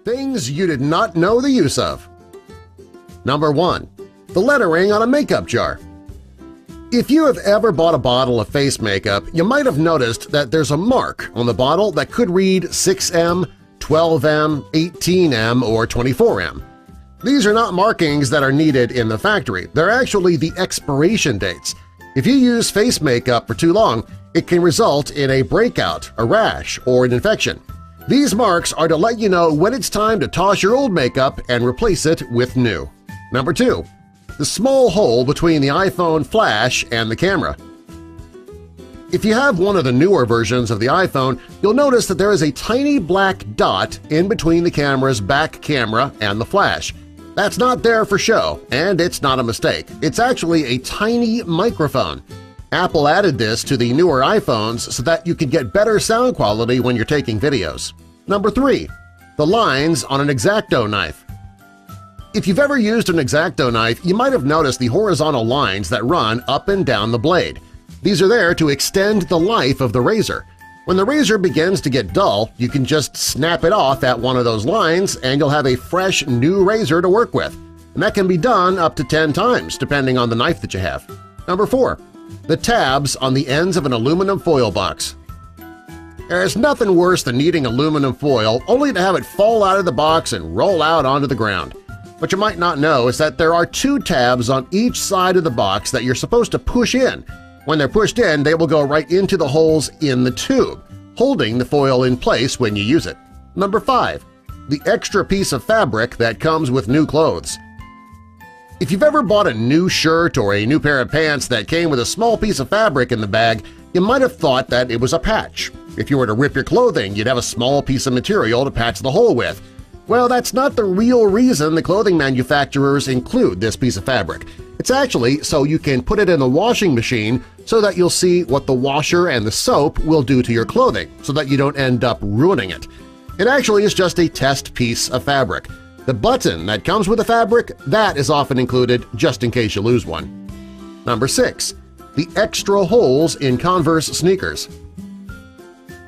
Things you did not know the use of. Number 1. The lettering on a makeup jar. If you have ever bought a bottle of face makeup, you might have noticed that there's a mark on the bottle that could read 6M, 12M, 18M, or 24M. These are not markings that are needed in the factory. They're actually the expiration dates. If you use face makeup for too long, it can result in a breakout, a rash, or an infection. These marks are to let you know when it's time to toss your old makeup and replace it with new. Number 2. The small hole between the iPhone flash and the camera. If you have one of the newer versions of the iPhone, you'll notice that there is a tiny black dot in between the camera's back camera and the flash. That's not there for show, and it's not a mistake. It's actually a tiny microphone. Apple added this to the newer iPhones so that you can get better sound quality when you're taking videos. Number 3. The lines on an X-Acto knife. If you've ever used an X-Acto knife, you might have noticed the horizontal lines that run up and down the blade. These are there to extend the life of the razor. When the razor begins to get dull, you can just snap it off at one of those lines and you'll have a fresh new razor to work with. And that can be done up to 10 times depending on the knife that you have. Number 4. The tabs on the ends of an aluminum foil box. There's nothing worse than needing aluminum foil only to have it fall out of the box and roll out onto the ground. What you might not know is that there are 2 tabs on each side of the box that you're supposed to push in. When they're pushed in, they will go right into the holes in the tube, holding the foil in place when you use it. Number 5. The extra piece of fabric that comes with new clothes. If you've ever bought a new shirt or a new pair of pants that came with a small piece of fabric in the bag, you might have thought that it was a patch. If you were to rip your clothing, you'd have a small piece of material to patch the hole with. Well, that's not the real reason the clothing manufacturers include this piece of fabric. It's actually so you can put it in the washing machine so that you'll see what the washer and the soap will do to your clothing so that you don't end up ruining it. It actually is just a test piece of fabric. The button that comes with the fabric, that is often included just in case you lose one. Number 6. The extra holes in Converse sneakers.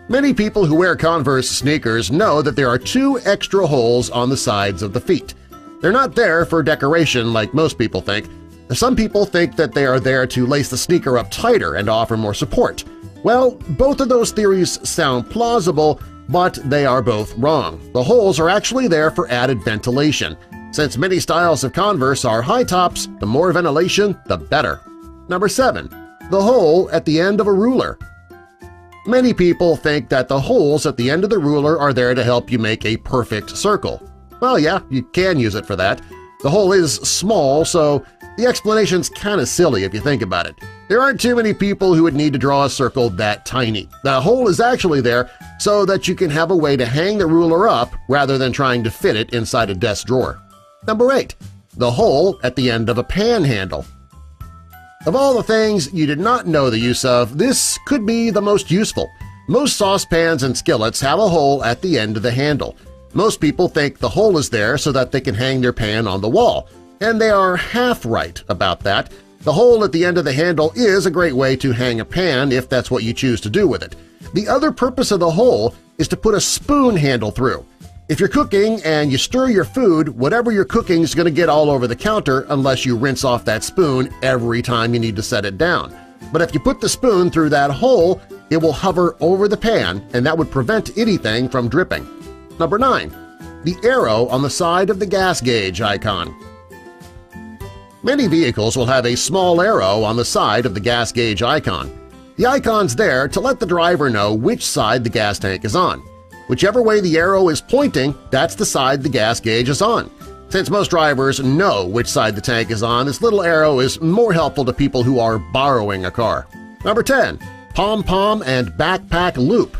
Many people who wear Converse sneakers know that there are 2 extra holes on the sides of the feet. They're not there for decoration like most people think. Some people think that they are there to lace the sneaker up tighter and offer more support. Well, both of those theories sound plausible, but they are both wrong. The holes are actually there for added ventilation. Since many styles of Converse are high tops, the more ventilation, the better. Number 7. The hole at the end of a ruler. Many people think that the holes at the end of the ruler are there to help you make a perfect circle. Well, yeah, you can use it for that. The hole is small, so the explanation's kind of silly if you think about it. There aren't too many people who would need to draw a circle that tiny. The hole is actually there so that you can have a way to hang the ruler up rather than trying to fit it inside a desk drawer. Number 8. The hole at the end of a pan handle. Of all the things you did not know the use of, this could be the most useful. Most saucepans and skillets have a hole at the end of the handle. Most people think the hole is there so that they can hang their pan on the wall, and they are half right about that. The hole at the end of the handle is a great way to hang a pan if that's what you choose to do with it. The other purpose of the hole is to put a spoon handle through. If you're cooking and you stir your food, whatever you're cooking is going to get all over the counter unless you rinse off that spoon every time you need to set it down. But if you put the spoon through that hole, it will hover over the pan and that would prevent anything from dripping. Number 9. The arrow on the side of the gas gauge icon. Many vehicles will have a small arrow on the side of the gas gauge icon. The icon's there to let the driver know which side the gas tank is on. Whichever way the arrow is pointing, that's the side the gas gauge is on. Since most drivers know which side the tank is on, this little arrow is more helpful to people who are borrowing a car. Number 10. Pom-pom and backpack loop.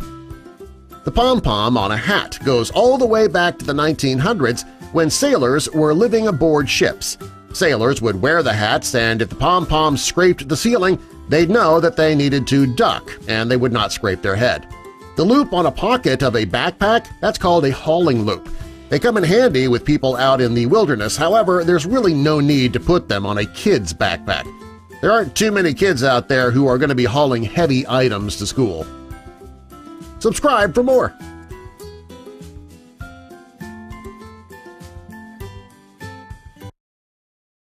The pom-pom on a hat goes all the way back to the 1900s when sailors were living aboard ships. Sailors would wear the hats, and if the pom-pom scraped the ceiling, they'd know that they needed to duck and they would not scrape their head. The loop on a pocket of a backpack, that's called a hauling loop. They come in handy with people out in the wilderness, however, there's really no need to put them on a kid's backpack. There aren't too many kids out there who are going to be hauling heavy items to school. Subscribe for more!